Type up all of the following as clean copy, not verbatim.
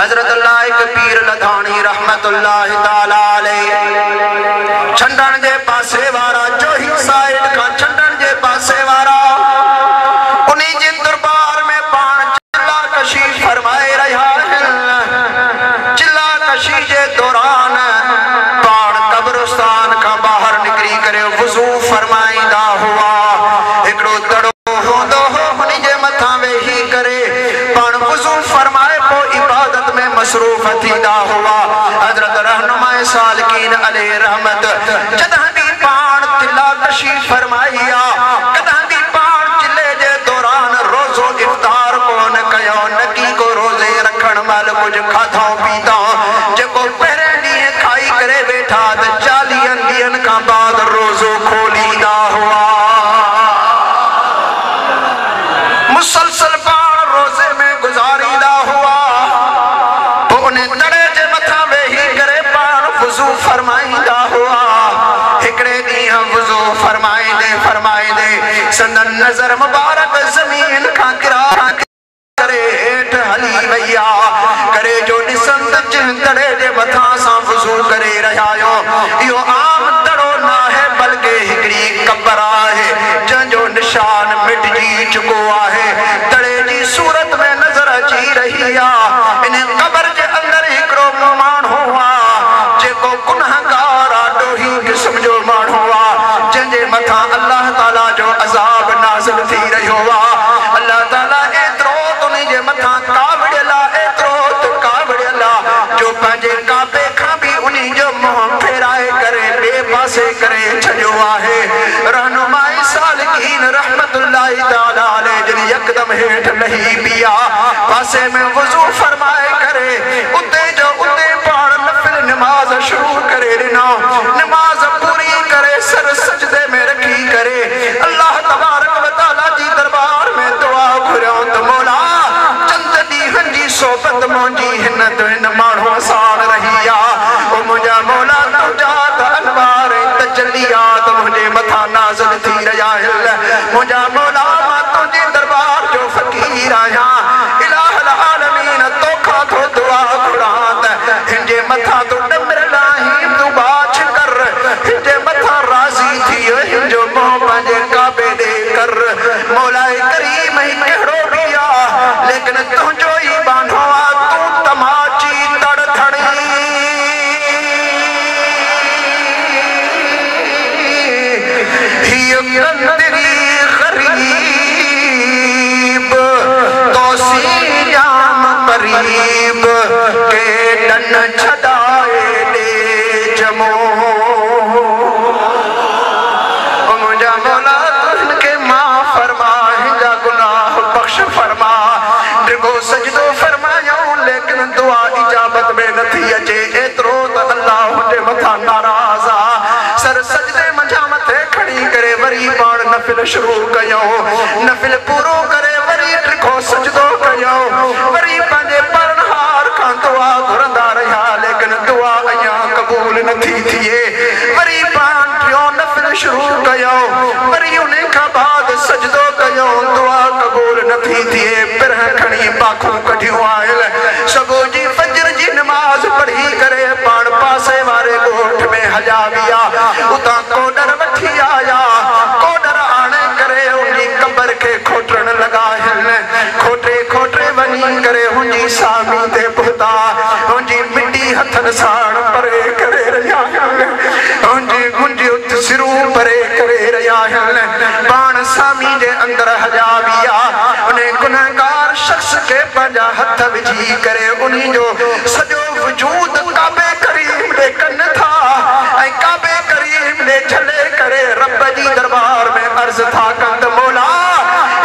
हजरत like पीर लधानी रहमतुल्लाह ताला अलैह छंडन जे पासे वारा जो ही साइड का छंडन जे पासे वारा उन्हीं जे दरबार में पान चिल्ला कशी फरमाए रहा है। चिल्ला कशी जे दौरान पान कब्रिस्तान का बाहर निकली करे वुजू फरमाइंदा हुआ एकड़ो दड़ो होंदो हो उन्हीं जे मथा वेही करे पान वुजू फरमाए पो इबादत में मसरूफ थींदा हुआ। हजरत रहनुमाए सालिकीन अलैहि रहमत जदां दी पान चिल्ला कशी फरमाइया कदां दी पान चिल्ले जे दौरान रोजो इफ्तार कोन कयो नकी को रोजे रखण वाल कुछ खाधो पीता जेको पहरे ॾींहुं खाई करे वेठा त 40 ॾींहंनि खां बाद रोजो खोलींदा हुआ। मुसलसल पान रोजे में गुजारींदा हुआ तो उन्हें दड़े जे मथा वेही करे पान वुजू फरमाइंदा हुआ। हिकड़े ॾींहुं वुजू फरमाइंदे संदन नजर मुबारक ज़मीन खां किरा करे हेठ हली वैया करे जो ॾिसंद जिन दड़े जे मथा सां वुजू करे रहिया आहियो इहो आम दड़ो न आहे बल्कि हिकड़ी कब्र आहे जंहिंजो निशान मिटजी चुको आहे। दड़े जी सूरत में नजर अची रही आहे इन कब्र जे अंदर हिकड़ो माण्हू आहे जेको गुनहगार आहे ॾोही क़िस्म जो माण्हू आहे जंहिंजे मथां अल्लाह ताला जो अज़ाब नाज़िल थी रहियो आहे। अल्लाह ताला एतिरो तुंहिंजे जे मथां कावड़ियल आहे एतिरो त कावड़ियल आहे जो पंहिंजे काबे खां बि उन्हीं जो मुंहुं फेराए करे ॿिए पासे करे छॾियो आहे। रहनुमाए सालिकीन रहमतुल्लाह ताला अलैह जिन यकदम हेठ लही पिया पासे में वुजू फरमाए करे उते जो उते पाण नफिल नमाज शुरू करे ॾिनो। नमाज पूरी करे सर सजदे में रखी करे अल्लाह तबारक व तआला जी दरबार में दुआ घुरियो त मौला चंद ॾींहंनि जी सोबत मुंहिंजी हिन त हिन माण्हू साण रही आहे ओ मुंहिंजा मौला नौजात अनवार तजलियात मुंहिंजे मथां नाज़िल थी रहिया आहिनि। मुंहिंजा मौला मां तुंहिंजे दरबार जो फ़क़ीर आहियां इलाहुल आलमीन तोखां थो दुआ घुरां त हिन जे मथां तूं ॾमिरियल आहीं तूं बाछ कर हिन जे मथां राज़ी थी हिन जो मुंहुं पंहिंजे काबे ॾे कर। मौलाए करीम ही कहिड़ो बि आहे लेकिन तुंहिंजो ई बांधो आहे तूं तमाची तड़ थड़ी हीअ कंदरी ग़रीब तोसी जाम करीब के डन छॾाए ॾे जमो मुंहिंजा मौला तुहिनखे माफ़ फरमा हिंजा गुनाह बख़्श फरमा डिगो सजदो फरमायूं लेकिन दुआ इजाबत में नथी अचे एतिरो त अल्लाह हुनजे मथां नाराज़ आहे। सर सजदे मंझां मथे खणी करे वरी पाण नफिल शुरू कयो नफिल पूरो करे वरी डिगो सजदो कयो वरी पंहिंजे परनहार खां दुआ घुरंदा रहिया लेकिन दुआ अञा क़बूल नथी थिए वरी पाण टियों नफिल शुरू कयो वरी उन खां बाद सजदो कयो दुआ क़बूल नथी थिए पिरह खणी पाखूं कढियूं आहिनि सुबुह जी फजर जी नमाज़ पढ़ी करे पाण पासे वारे ॻोठ में हलिया विया उतां कोडर वठी आया कोडर आणे करे उनजी कब्र खे खोटण लॻा आहिनि खोटे खोटे वञी करे हुनजी सामी ते पहुता हुनजी मिटी हथनि साण परे करे रहिया आहिनि हुनजी मुंहिंजी सिरूं परे करे रहिया आहिनि पाण सामी जे अंदरि हलिया विया उन गुनहगार शख्स खे पंहिंजा हथ विझी करे उन्हीं जो सॼो वजूद काबे करीम ॾे कनि था ऐं काबे करीम ॾे झले करे रब जी दरबार में अर्ज़ था कनि मौला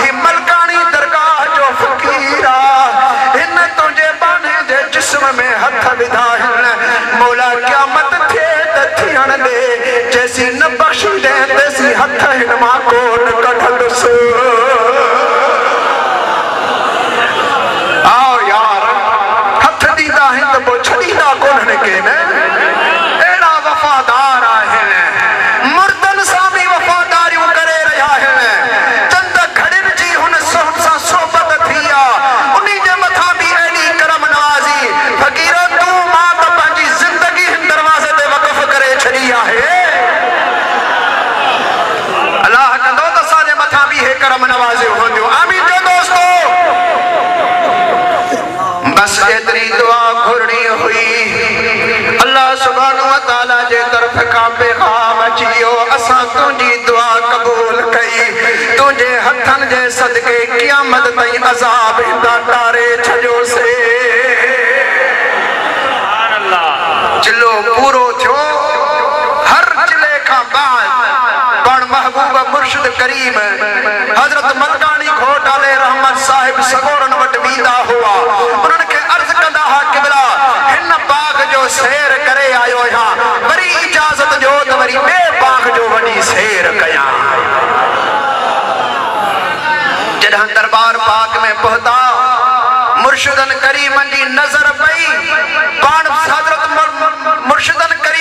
ही मलकानी दरगाह जो फ़क़ीर आहे हिन तुंहिंजे बाने जे जिस्म में हथ विधा आहिनि मौला क़यामत थिए त थियण ॾे जैसी न बख़्शींदे तैसी हथ हिन मां कोन कढंदुसि। आओ यार हथ ॾींदा आहिनि त पोइ छॾींदा कोन्हनि के न अहिड़ा वफ़ादार आहिनि मुर्दनि सां बि वफ़ादारियूं करे रहिया आहिनि करम नवाज़े होंदियो। आमीन जो दोस्तों, बस एतरी दुआ घुरनी हुई। अल्लाह सुब्हानहु व तआला जे तरफ का पैगाम अचियो, असां तुंहिंजी दुआ कबूल कई। तुंहिंजे हथन जे सदके क़यामत ताईं अज़ाब इंदा टारे छजो से। चिल्लो पूरो थियो। हर चिले का बाद पण महबूब मुर्शिद करीम हजरत मलकानी घोट आले रहमत साहिब सगोरन वट बींदा हुआ। उन्हनि खे अर्ज़ कंदा हा क़िबला हिन बाग जो सैर करे आयो हां, वरी इजाज़त जो त वरी ॿिए बाग जो वञी सैर कयां। जॾहिं दरबार पाक में पहुता, मुर्शिदन करीमन जी नज़र पई। पाण हजरत मुर्शिदन करीम